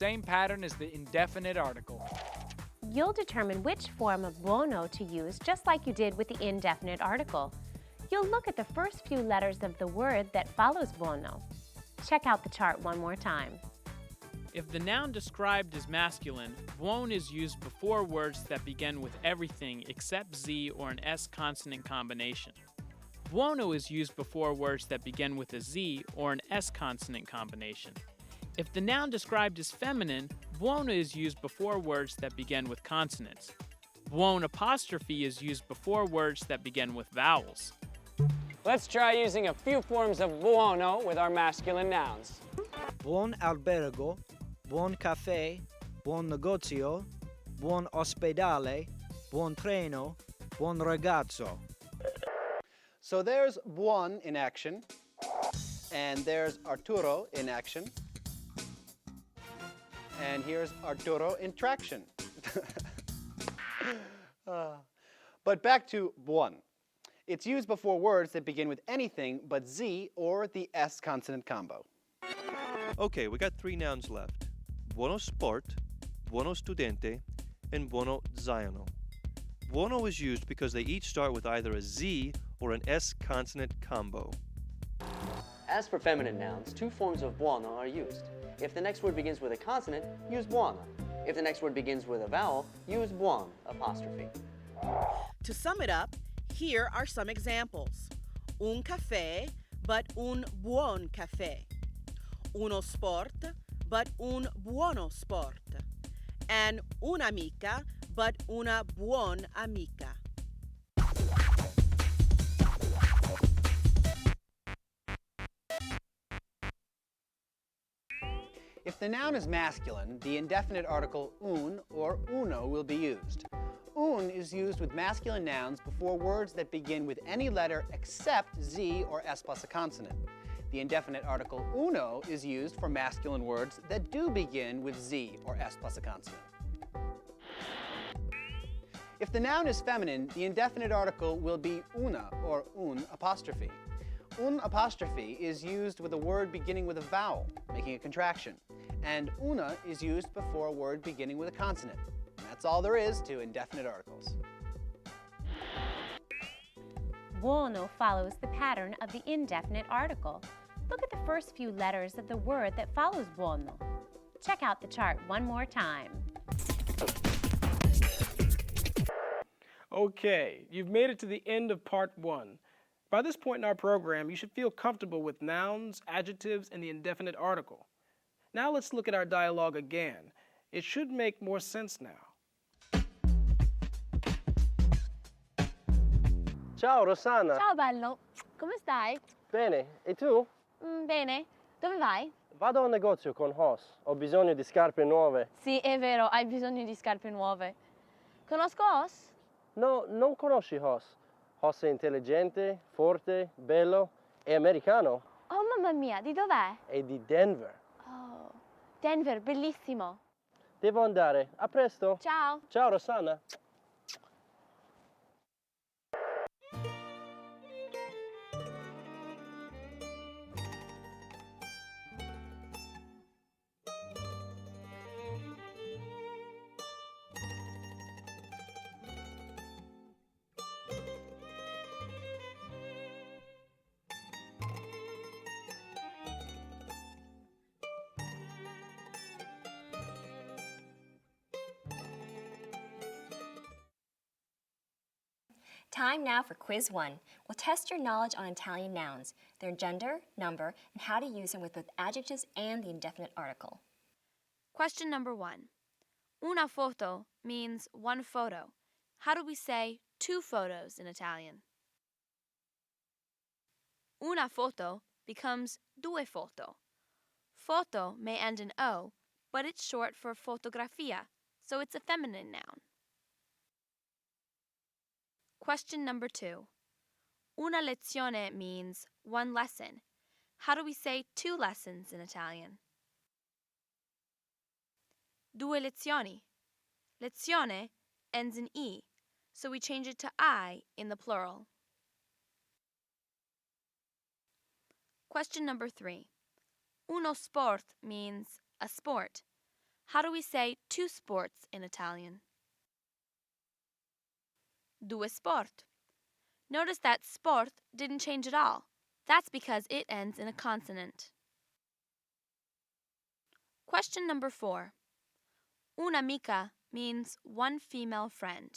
Same pattern as the indefinite article. You'll determine which form of buono to use just like you did with the indefinite article. You'll look at the first few letters of the word that follows buono. Check out the chart one more time. If the noun described is masculine, buon is used before words that begin with everything except Z or an S consonant combination. Buono is used before words that begin with a Z or an S consonant combination. If the noun described is feminine, buono is used before words that begin with consonants. Buon apostrophe is used before words that begin with vowels. Let's try using a few forms of buono with our masculine nouns. Buon albergo, buon caffè, buon negozio, buon ospedale, buon treno, buon ragazzo. So there's Buon in action, and there's Arturo in action, and here's Arturo in traction. But back to Buon. It's used before words that begin with anything but Z or the S consonant combo. Okay, we got 3 nouns left. Buono sport, buono studente, and buono zaino. Buono is used because they each start with either a Z or an S consonant combo. As for feminine nouns, 2 forms of buono are used. If the next word begins with a consonant, use buona. If the next word begins with a vowel, use buon apostrophe. To sum it up, here are some examples. Un caffè, but un buon caffè. Uno sport, but un buono sport. And un'amica, but una buon amica. If the noun is masculine, the indefinite article un or uno will be used. Un is used with masculine nouns before words that begin with any letter except Z or S plus a consonant. The indefinite article uno is used for masculine words that do begin with Z or S plus a consonant. If the noun is feminine, the indefinite article will be una or un apostrophe. Un apostrophe is used with a word beginning with a vowel, making a contraction. And una is used before a word beginning with a consonant. And that's all there is to indefinite articles. Buono follows the pattern of the indefinite article. Look at the first few letters of the word that follows buono. Check out the chart one more time. Okay, you've made it to the end of part 1. By this point in our program, you should feel comfortable with nouns, adjectives, and the indefinite article. Now let's look at our dialogue again. It should make more sense now. Ciao Rossana. Ciao bello, come stai? Bene, e tu? Bene, dove vai? Vado al negozio con Hoss, ho bisogno di scarpe nuove. Sì, è vero, hai bisogno di scarpe nuove. Conosco Os? No, non conosci Hoss. Hoss è intelligente, forte, bello e americano. Oh mamma mia, di dov'è? È di Denver. Oh, Denver, bellissimo. Devo andare, a presto. Ciao. Ciao Rossana. Time now for Quiz 1. We'll test your knowledge on Italian nouns, their gender, number, and how to use them with both adjectives and the indefinite article. Question number 1. Una foto means one photo. How do we say 2 photos in Italian? Una foto becomes due foto. Foto may end in O, but it's short for fotografia, so it's a feminine noun. Question number 2. Una lezione means one lesson. How do we say 2 lessons in Italian? Due lezioni. Lezione ends in E, so we change it to I in the plural. Question number 3. Uno sport means a sport. How do we say two sports in Italian? Due sport. Notice that sport didn't change at all. That's because it ends in a consonant. Question number 4. Un'amica means one female friend.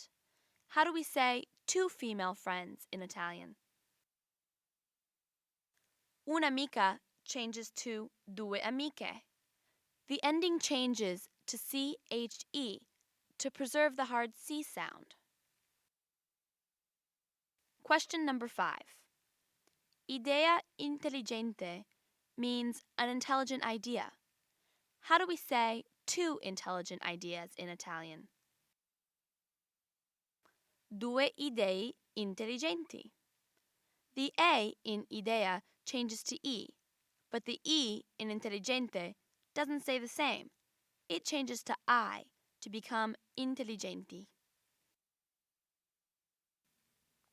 How do we say two female friends in Italian? Un'amica changes to due amiche. The ending changes to CHE to preserve the hard C sound. Question number 5. Idea intelligente means an intelligent idea. How do we say two intelligent ideas in Italian? Due idee intelligenti. The A in idea changes to E, but the E in intelligente doesn't say the same. It changes to I to become intelligenti.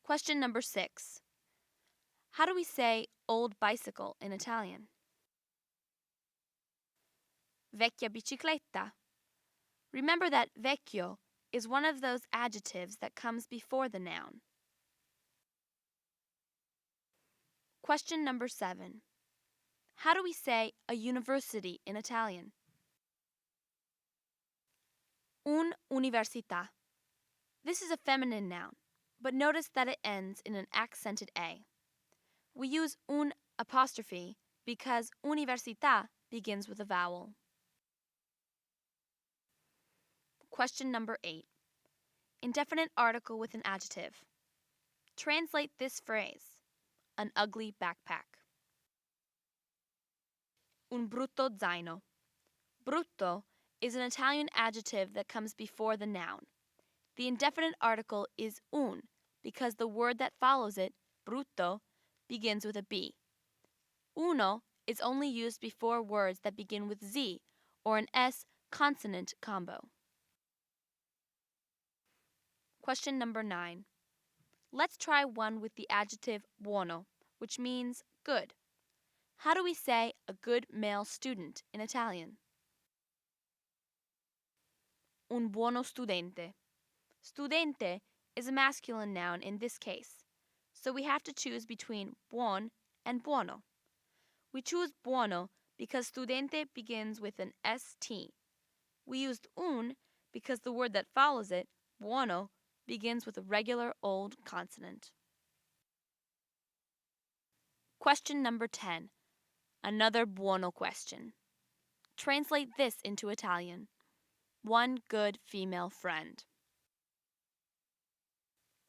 Question number 6. How do we say old bicycle in Italian? Vecchia bicicletta. Remember that vecchio is one of those adjectives that comes before the noun. Question number 7. How do we say a university in Italian? Un'università. This is a feminine noun, but notice that it ends in an accented A. We use un apostrophe because università begins with a vowel. Question number 8. Indefinite article with an adjective. Translate this phrase. An ugly backpack. Un brutto zaino. Brutto is an Italian adjective that comes before the noun. The indefinite article is un because the word that follows it, brutto, begins with a B. Uno is only used before words that begin with Z or an S consonant combo. Question number 9. Let's try one with the adjective buono, which means good. How do we say a good male student in Italian? Un buono studente. Studente is a masculine noun in this case, so we have to choose between buon and buono. We choose buono because studente begins with an ST. We used un because the word that follows it, buono, begins with a regular old consonant. Question number 10. Another buono question. Translate this into Italian. One good female friend.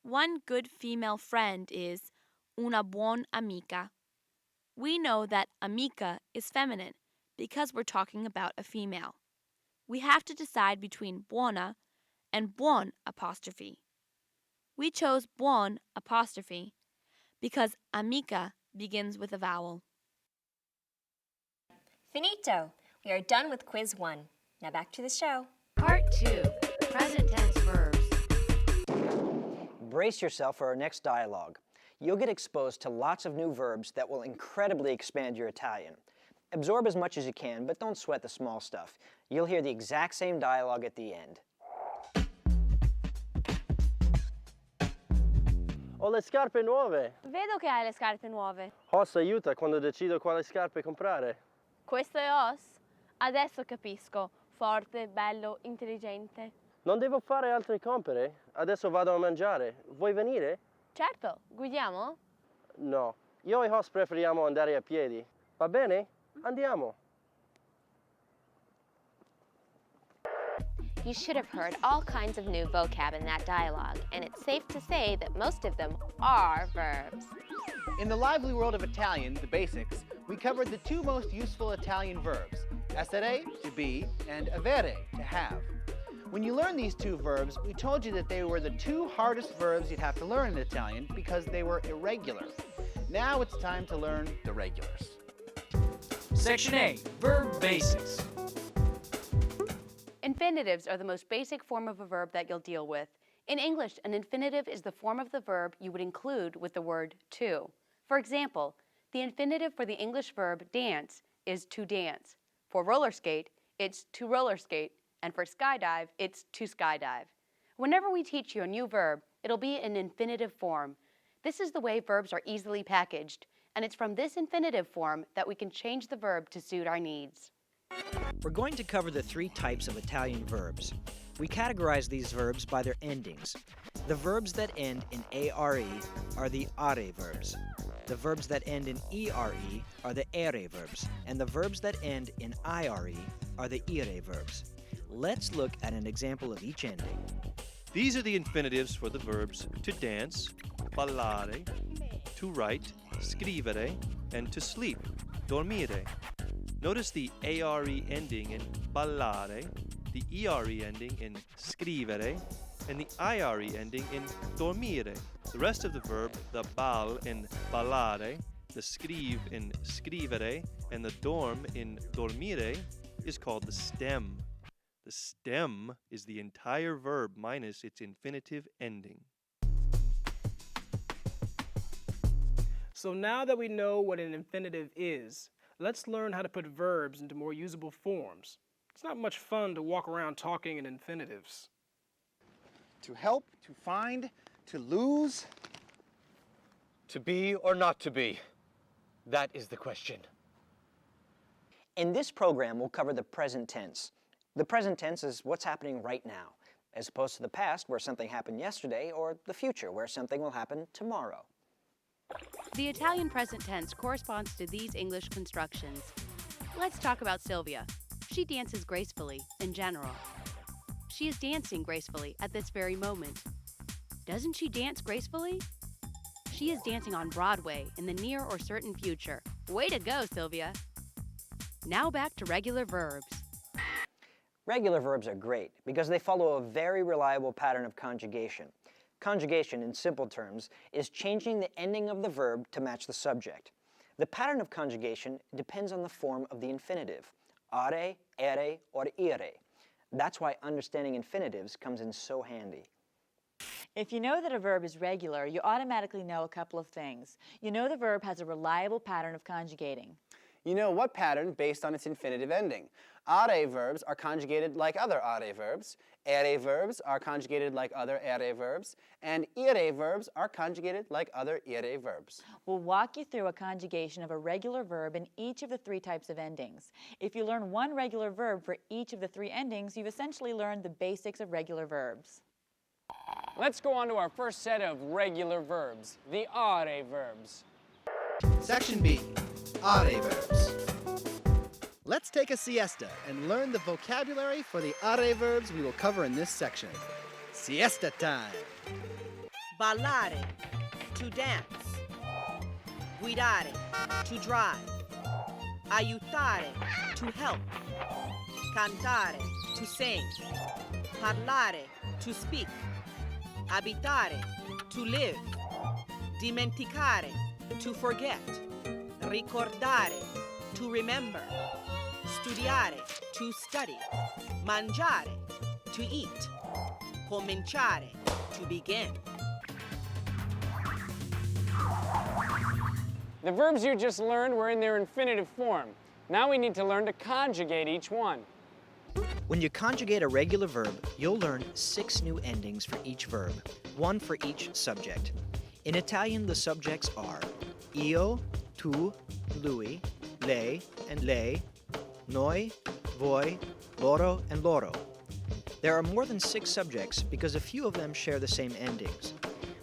One good female friend is una buon amica. We know that amica is feminine because we're talking about a female. We have to decide between buona and buon apostrophe. We chose buon apostrophe because amica begins with a vowel. Finito! We are done with quiz 1. Now back to the show. Part 2. Present tense verbs. Brace yourself for our next dialogue. You'll get exposed to lots of new verbs that will incredibly expand your Italian. Absorb as much as you can, but don't sweat the small stuff. You'll hear the exact same dialogue at the end. Ho le scarpe nuove. Vedo che hai le scarpe nuove. Hoss aiuta quando decido quale scarpe comprare. Questo è Os? Adesso capisco. Forte, bello, intelligente. Non devo fare altre compere? Adesso vado a mangiare. Vuoi venire? Certo, guidiamo? No, io e Hoss preferiamo andare a piedi. Va bene? Andiamo. You should have heard all kinds of new vocab in that dialogue, and it's safe to say that most of them are verbs. In the lively world of Italian, the basics, we covered the two most useful Italian verbs, essere, to be, and avere, to have. When you learned these two verbs, we told you that they were the two hardest verbs you'd have to learn in Italian because they were irregular. Now it's time to learn the regulars. Section A, Verb Basics. Infinitives are the most basic form of a verb that you'll deal with. In English, an infinitive is the form of the verb you would include with the word to. For example, the infinitive for the English verb dance is to dance. For roller skate, it's to roller skate, and for skydive, it's to skydive. Whenever we teach you a new verb, it'll be in infinitive form. This is the way verbs are easily packaged, and it's from this infinitive form that we can change the verb to suit our needs. We're going to cover the three types of Italian verbs. We categorize these verbs by their endings. The verbs that end in are are the are verbs. The verbs that end in ere are the ere verbs, and the verbs that end in ire are the ire verbs. Let's look at an example of each ending. These are the infinitives for the verbs to dance, ballare, to write, scrivere, and to sleep, dormire. Notice the are ending in ballare, the ere ending in scrivere, and the ire ending in dormire. The rest of the verb, the bal in ballare, the scrive in scrivere, and the dorm in dormire, is called the stem. The stem is the entire verb minus its infinitive ending. So now that we know what an infinitive is, let's learn how to put verbs into more usable forms. It's not much fun to walk around talking in infinitives. To help, to find, to lose. To be or not to be? That is the question. In this program, we'll cover the present tense. The present tense is what's happening right now, as opposed to the past where something happened yesterday, or the future where something will happen tomorrow. The Italian present tense corresponds to these English constructions. Let's talk about Sylvia. She dances gracefully, in general. She is dancing gracefully at this very moment. Doesn't she dance gracefully? She is dancing on Broadway in the near or certain future. Way to go, Sylvia! Now back to regular verbs. Regular verbs are great because they follow a very reliable pattern of conjugation. Conjugation, in simple terms, is changing the ending of the verb to match the subject. The pattern of conjugation depends on the form of the infinitive, are, ere, or ire. That's why understanding infinitives comes in so handy. If you know that a verb is regular, you automatically know a couple of things. You know the verb has a reliable pattern of conjugating. You know what pattern based on its infinitive ending. Are verbs are conjugated like other are verbs, ere verbs are conjugated like other ere verbs, and ire verbs are conjugated like other ire verbs. We'll walk you through a conjugation of a regular verb in each of the three types of endings. If you learn one regular verb for each of the three endings, you've essentially learned the basics of regular verbs. Let's go on to our first set of regular verbs, the are verbs. Section B, are verbs. Let's take a siesta and learn the vocabulary for the are verbs we will cover in this section. Siesta time. Ballare, to dance. Guidare, to drive. Aiutare, to help. Cantare, to sing. Parlare, to speak. Abitare, to live. Dimenticare, to forget. Ricordare, to remember. Studiare, to study. Mangiare, to eat. Cominciare, to begin. The verbs you just learned were in their infinitive form. Now we need to learn to conjugate each one. When you conjugate a regular verb, you'll learn 6 new endings for each verb, 1 for each subject. In Italian, the subjects are io, tu, lui, lei, and lei, noi, voi, loro, and loro. There are more than 6 subjects because a few of them share the same endings.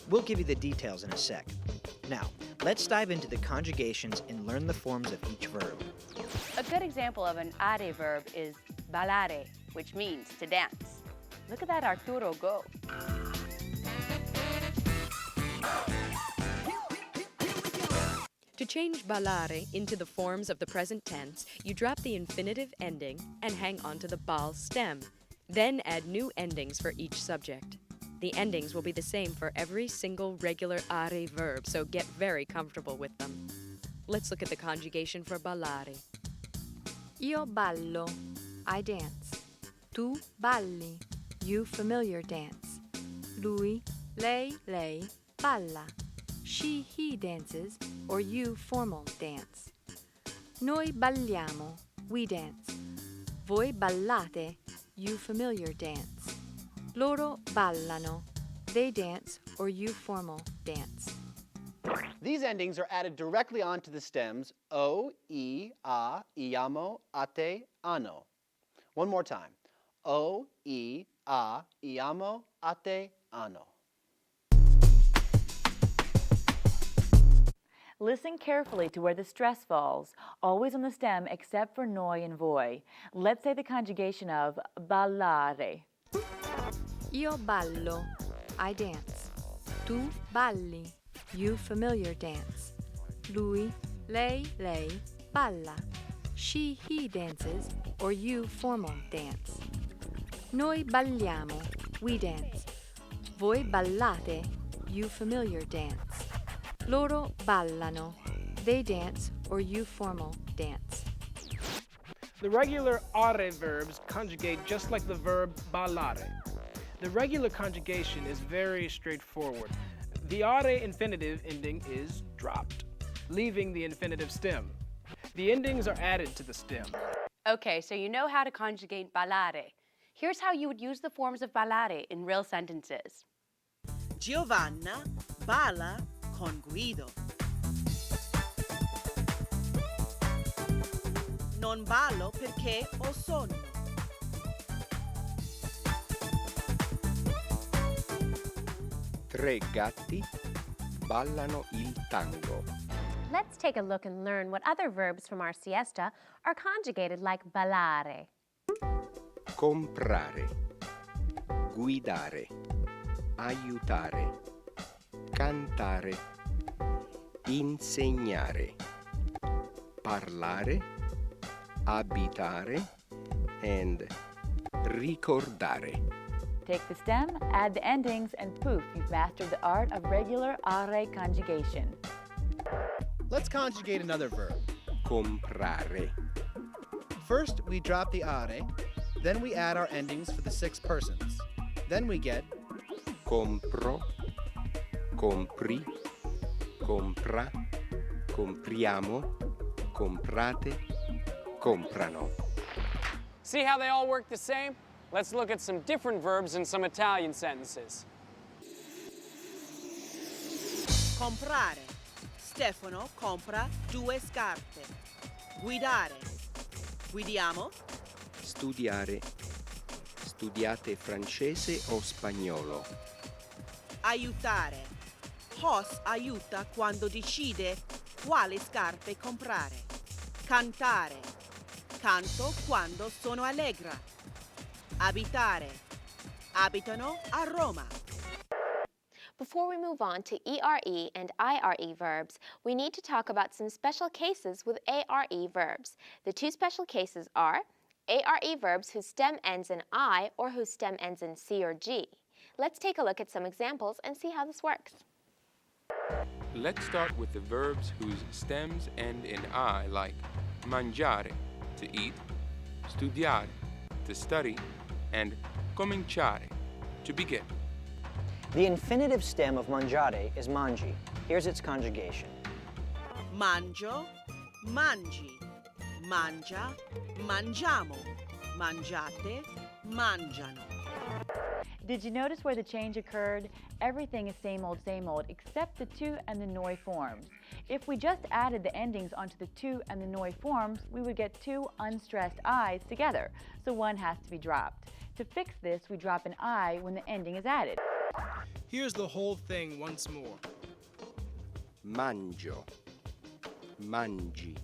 We'll give you the details in a sec. Now, let's dive into the conjugations and learn the forms of each verb. A good example of an are verb is ballare, which means to dance. Look at that Arturo go. To change ballare into the forms of the present tense, you drop the infinitive ending and hang onto the bal stem. Then add new endings for each subject. The endings will be the same for every single regular are verb, so get very comfortable with them. Let's look at the conjugation for ballare. Io ballo, I dance. Tu balli, you familiar dance. Lui, lei, balla. She, he dances, or you formal dance. Noi balliamo, we dance. Voi ballate, you familiar dance. Loro ballano, they dance or you formal dance. These endings are added directly onto the stems o, I, a, iamo, ate, ano. One more time. O, I, a, iamo, ate, ano. Listen carefully to where the stress falls, always on the stem except for noi and voi. Let's say the conjugation of ballare. Io ballo, I dance. Tu balli, you familiar dance. Lui, lei, balla. She, he dances, or you formal dance. Noi balliamo, we dance. Voi ballate, you familiar dance. Loro ballano, they dance, or you formal dance. The regular are verbs conjugate just like the verb ballare. The regular conjugation is very straightforward. The are infinitive ending is dropped, leaving the infinitive stem. The endings are added to the stem. Okay, so you know how to conjugate ballare. Here's how you would use the forms of ballare in real sentences. Giovanna balla con Guido. Non ballo perché ho sonno. Tre gatti ballano il tango. Let's take a look and learn what other verbs from our siesta are conjugated like ballare. Comprare, guidare, aiutare, cantare, insegnare, parlare, abitare, and ricordare. Take the stem, add the endings, and poof, you've mastered the art of regular are conjugation. Let's conjugate another verb. Comprare. First, we drop the are, then we add our endings for the 6 persons. Then we get compro, compri, compra, compriamo, comprate, comprano. See how they all work the same? Let's look at some different verbs in some Italian sentences. Comprare. Stefano compra 2 scarpe. Guidare. Guidiamo. Studiare. Studiate francese o spagnolo? Aiutare. Hoss aiuta quando decide quali scarpe comprare. Cantare. Canto quando sono allegra. Abitare. Abitano a Roma. Before we move on to ERE and IRE verbs, we need to talk about some special cases with ARE verbs. The 2 special cases are ARE verbs whose stem ends in I or whose stem ends in C or G. Let's take a look at some examples and see how this works. Let's start with the verbs whose stems end in I, like mangiare, to eat, studiare, to study, and cominciare, to begin. The infinitive stem of mangiare is mangi. Here's its conjugation. Mangio, mangi. Mangia, mangiamo. Mangiate, mangiano. Did you notice where the change occurred? Everything is same old, except the to and the noi forms. If we just added the endings onto the to and the noi forms, we would get 2 unstressed i's together, so one has to be dropped. To fix this, we drop an I when the ending is added. Here's the whole thing once more. Mangio, mangi,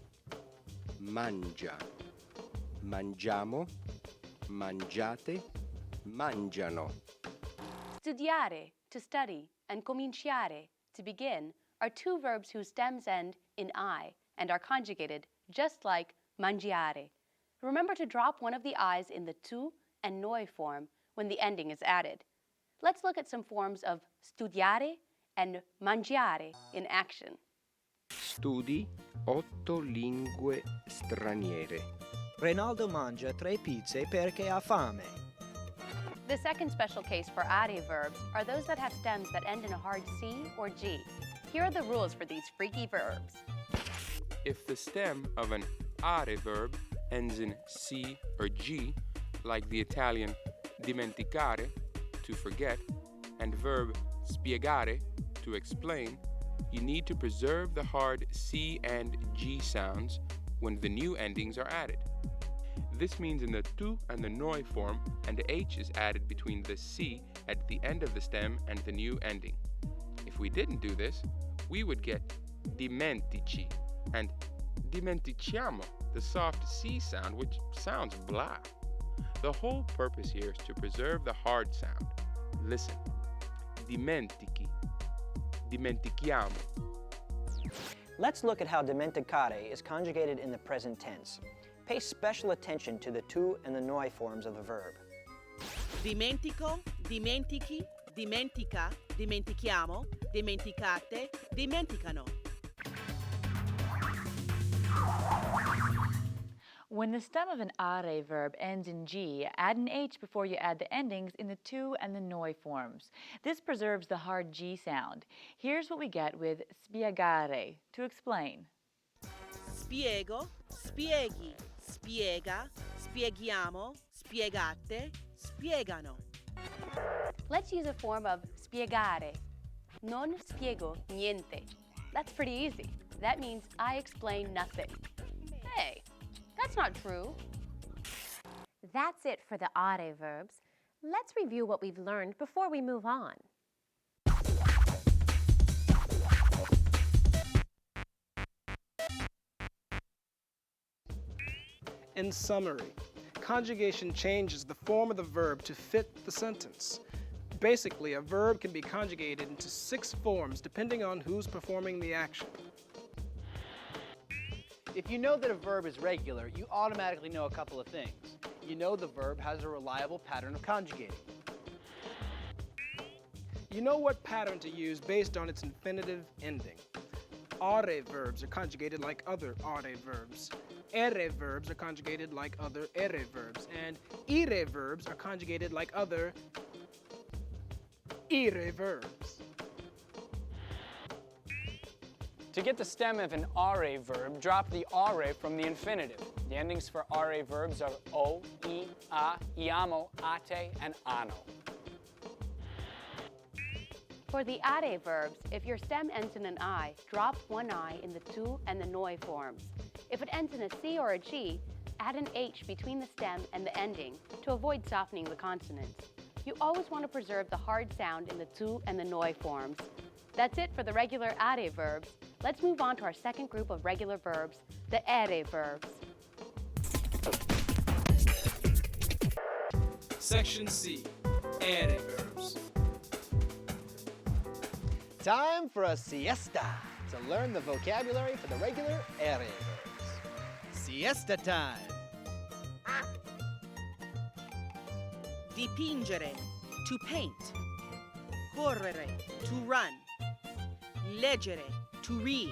mangia, mangiamo, mangiate, mangiano. Studiare, to study, and cominciare, to begin, are 2 verbs whose stems end in I and are conjugated just like mangiare. Remember to drop one of the i's in the tu and noi form when the ending is added. Let's look at some forms of studiare and mangiare in action. Studi 8 lingue straniere. Rinaldo mangia 3 pizze perché ha fame. The second special case for are verbs are those that have stems that end in a hard C or G. Here are the rules for these freaky verbs. If the stem of an are verb ends in C or G, like the Italian dimenticare, to forget, and verb spiegare, to explain, you need to preserve the hard C and G sounds when the new endings are added. This means in the tu and the noi form, and the H is added between the C at the end of the stem and the new ending. If we didn't do this, we would get dimentici and dimenticiamo, the soft C sound, which sounds blah. The whole purpose here is to preserve the hard sound. Listen. Dimentichi. Dimentichiamo. Let's look at how dimenticare is conjugated in the present tense. Pay special attention to the tu and the noi forms of the verb. Dimentico, dimentichi, dimentica, dimentichiamo, dimenticate, dimenticano. When the stem of an are verb ends in G, add an H before you add the endings in the tu and the noi forms. This preserves the hard G sound. Here's what we get with spiegare, to explain. Spiego, spieghi, spiega, spieghiamo, spiegate, spiegano. Let's use a form of spiegare. Non spiego niente. That's pretty easy. That means I explain nothing. Hey, that's not true. That's it for the are verbs. Let's review what we've learned before we move on. In summary, conjugation changes the form of the verb to fit the sentence. Basically, a verb can be conjugated into 6 forms depending on who's performing the action. If you know that a verb is regular, you automatically know a couple of things. You know the verb has a reliable pattern of conjugating. You know what pattern to use based on its infinitive ending. Are verbs are conjugated like other are verbs. Ere verbs are conjugated like other ere verbs. And ire verbs are conjugated like other ire verbs. To get the stem of an are verb, drop the are from the infinitive. The endings for are verbs are o, I, a, iamo, ate, and ano. For the are verbs, if your stem ends in an I, drop one I in the tu and the noi forms. If it ends in a C or a G, add an H between the stem and the ending to avoid softening the consonants. You always want to preserve the hard sound in the tu and the noi forms. That's it for the regular are verbs. Let's move on to our second group of regular verbs, the ere verbs. Section C, ere verbs. Time for a siesta to learn the vocabulary for the regular ere verbs. Siesta time. Dipingere, to paint. Correre, to run. Leggere, to read.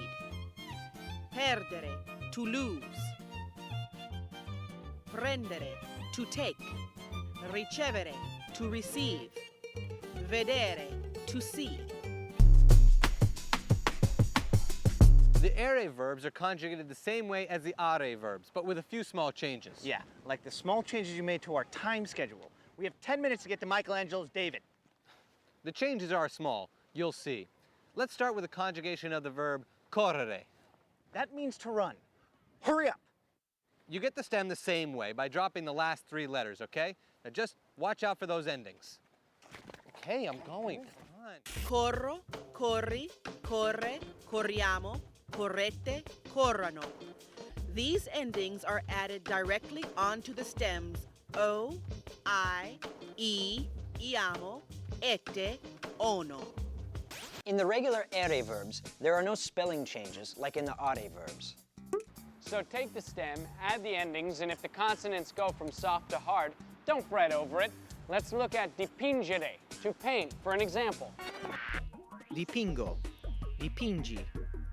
Perdere, to lose. Prendere, to take. Ricevere, to receive. Vedere, to see. The ere verbs are conjugated the same way as the are verbs, but with a few small changes. Yeah, like the small changes you made to our time schedule. We have 10 minutes to get to Michelangelo's David. The changes are small, you'll see. Let's start with the conjugation of the verb correre. That means to run. Hurry up! You get the stem the same way by dropping the last 3 letters, okay? Now just watch out for those endings. Okay, I'm going. Come on. Corro, corri, corre, corriamo, correte, corrano. These endings are added directly onto the stems o, I, iamo, ete, ono. In the regular ere verbs, there are no spelling changes like in the are verbs. So take the stem, add the endings, and if the consonants go from soft to hard, don't fret over it. Let's look at dipingere, to paint, for an example. Dipingo, dipingi,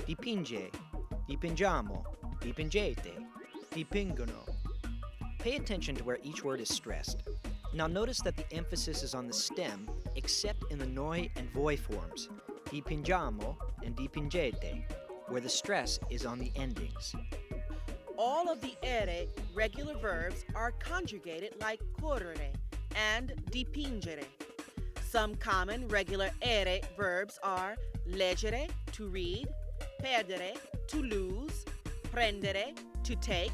dipinge, dipingiamo, dipingete, dipingono. Pay attention to where each word is stressed. Now notice that the emphasis is on the stem, except in the noi and voi forms, dipingiamo and dipingete, where the stress is on the endings. All of the ere regular verbs are conjugated like correre and dipingere. Some common regular ere verbs are leggere, to read, perdere, to lose, prendere, to take,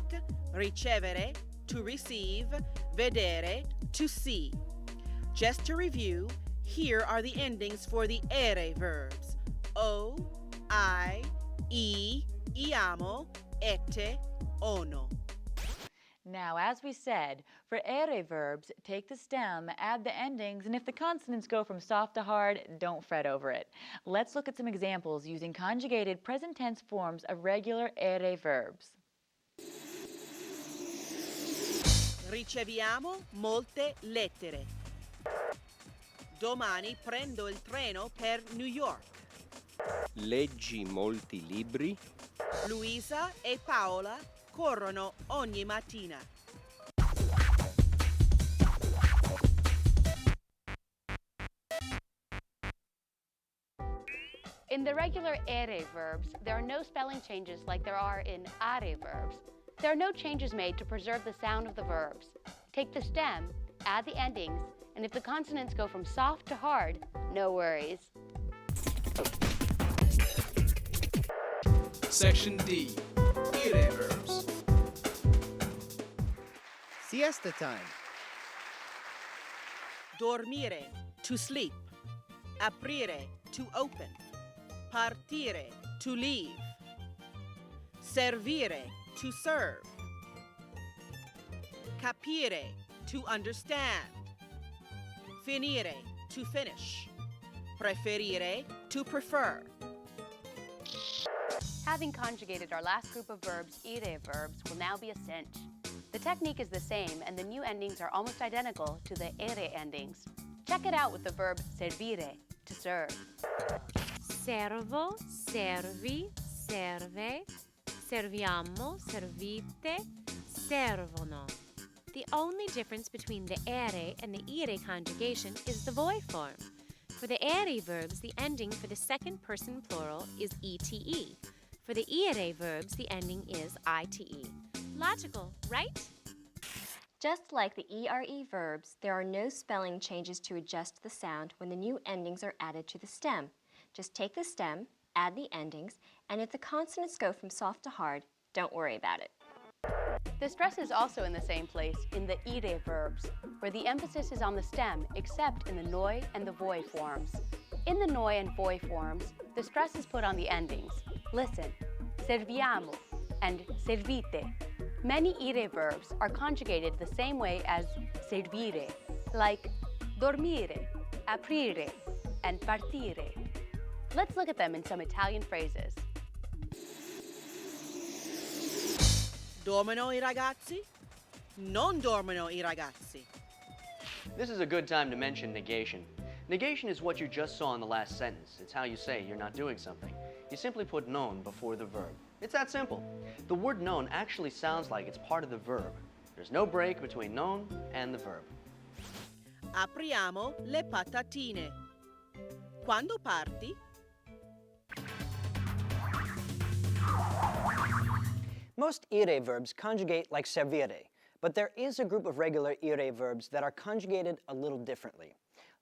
ricevere, to receive, vedere, to see. Just to review, here are the endings for the ere verbs: o, I, iamo, ete, ono. Now, as we said, for ere verbs, take the stem, add the endings, and if the consonants go from soft to hard, don't fret over it. Let's look at some examples using conjugated present tense forms of regular ere verbs. Riceviamo molte lettere. Domani prendo il treno per New York. Leggi molti libri. Luisa e Paola corrono ogni mattina. In the regular ere verbs, there are no spelling changes like there are in are verbs. There are no changes made to preserve the sound of the verbs. Take the stem, add the endings, and if the consonants go from soft to hard, no worries. Section D. Ire verbs. Siesta time. Dormire, to sleep. Aprire, to open. Partire, to leave. Servire, to serve. Capire, to understand. Finire, to finish. Preferire, to prefer. Having conjugated our last group of verbs, ire verbs, will now be a cinch. The technique is the same, and the new endings are almost identical to the ere endings. Check it out with the verb servire, to serve. Servo, servi, serve, serviamo, servite, servono. The only difference between the ere and the ire conjugation is the voi form. For the ere verbs, the ending for the second person plural is ete. For the ire verbs, the ending is ite. Logical, right? Just like the ERE verbs, there are no spelling changes to adjust the sound when the new endings are added to the stem. Just take the stem, add the endings, and if the consonants go from soft to hard, don't worry about it. The stress is also in the same place in the ire verbs, where the emphasis is on the stem except in the noi and the voi forms. In the noi and voi forms, the stress is put on the endings. Listen, serviamo and servite. Many ire verbs are conjugated the same way as servire, like dormire, aprire, and partire. Let's look at them in some Italian phrases. Dormono I ragazzi? Non dormono I ragazzi. This is a good time to mention negation. Negation is what you just saw in the last sentence. It's how you say you're not doing something. You simply put non before the verb. It's that simple. The word non actually sounds like it's part of the verb. There's no break between non and the verb. Apriamo le patatine. Quando parti? Most ire verbs conjugate like servire, but there is a group of regular ire verbs that are conjugated a little differently.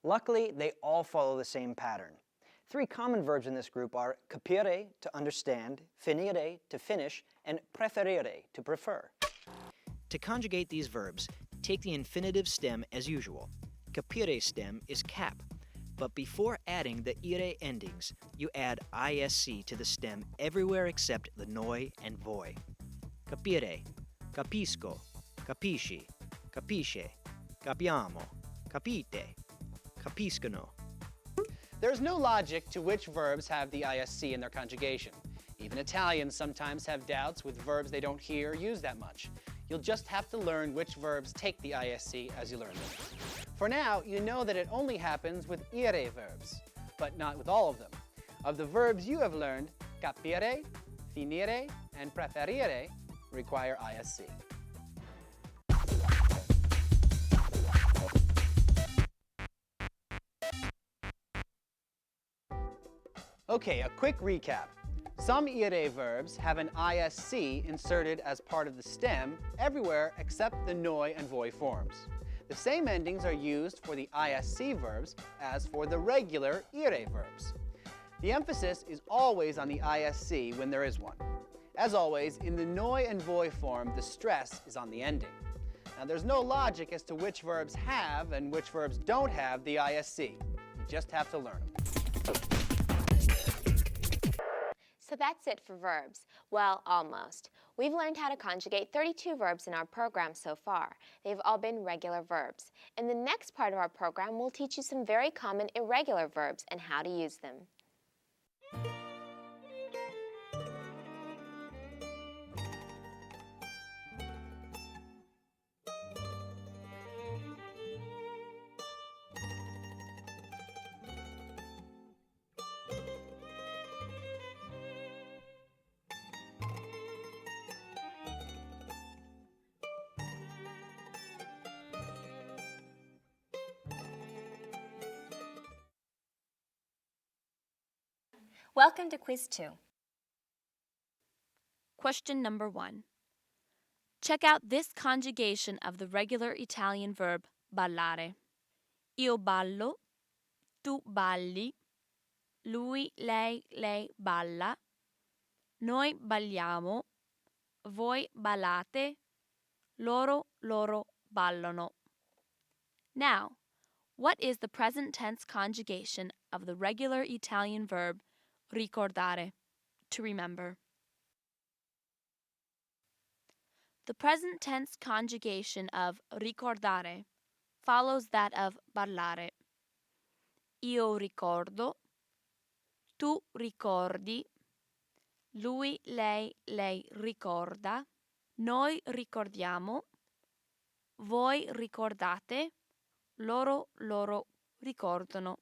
Luckily, they all follow the same pattern. Three common verbs in this group are capire, to understand, finire, to finish, and preferire, to prefer. To conjugate these verbs, take the infinitive stem as usual. Capire stem is cap, but before adding the ire endings, you add isc to the stem everywhere except the noi and voi. Capire, capisco, capisci, capisce, capiamo, capite, capiscono. There's no logic to which verbs have the isc in their conjugation. Even Italians sometimes have doubts with verbs they don't hear or use that much. You'll just have to learn which verbs take the isc as you learn them. For now, you know that it only happens with ire verbs, but not with all of them. Of the verbs you have learned, capire, finire, and preferire require isc. Okay, a quick recap. Some ire verbs have an isc inserted as part of the stem everywhere except the noi and voi forms. The same endings are used for the isc verbs as for the regular ire verbs. The emphasis is always on the isc when there is one. As always, in the noi and voi form, the stress is on the ending. Now, there's no logic as to which verbs have and which verbs don't have the isc. You just have to learn them. So that's it for verbs. Well, almost. We've learned how to conjugate 32 verbs in our program so far. They've all been regular verbs. In the next part of our program, we'll teach you some very common irregular verbs and how to use them. Welcome to Quiz 2. Question number 1. Check out this conjugation of the regular Italian verb ballare. Io ballo, tu balli, lui, lei balla, noi balliamo, voi ballate, loro ballano. Now, what is the present tense conjugation of the regular Italian verb ricordare, to remember? The present tense conjugation of ricordare follows that of parlare. Io ricordo, tu ricordi, lui, lei ricorda, noi ricordiamo, voi ricordate, loro ricordano.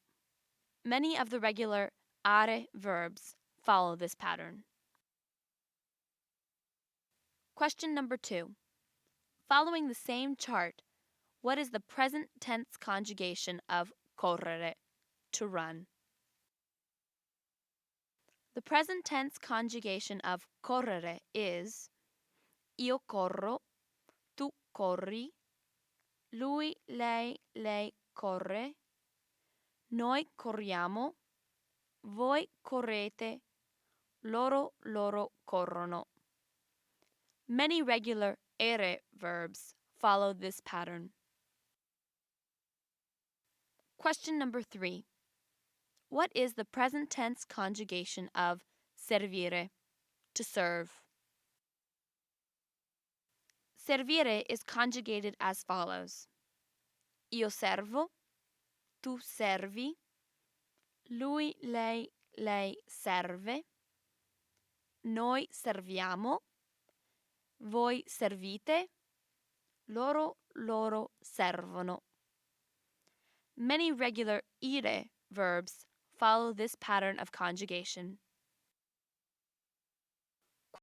Many of the regular are verbs follow this pattern. Question number 2. Following the same chart, what is the present tense conjugation of correre, to run? The present tense conjugation of correre is io corro, tu corri, lui, lei corre, noi corriamo, voi correte, loro corrono. Many regular ere verbs follow this pattern. Question number 3. What is the present tense conjugation of servire, to serve? Servire is conjugated as follows. Io servo, tu servi, lui, lei serve, noi serviamo, voi servite, loro servono. Many regular ire verbs follow this pattern of conjugation.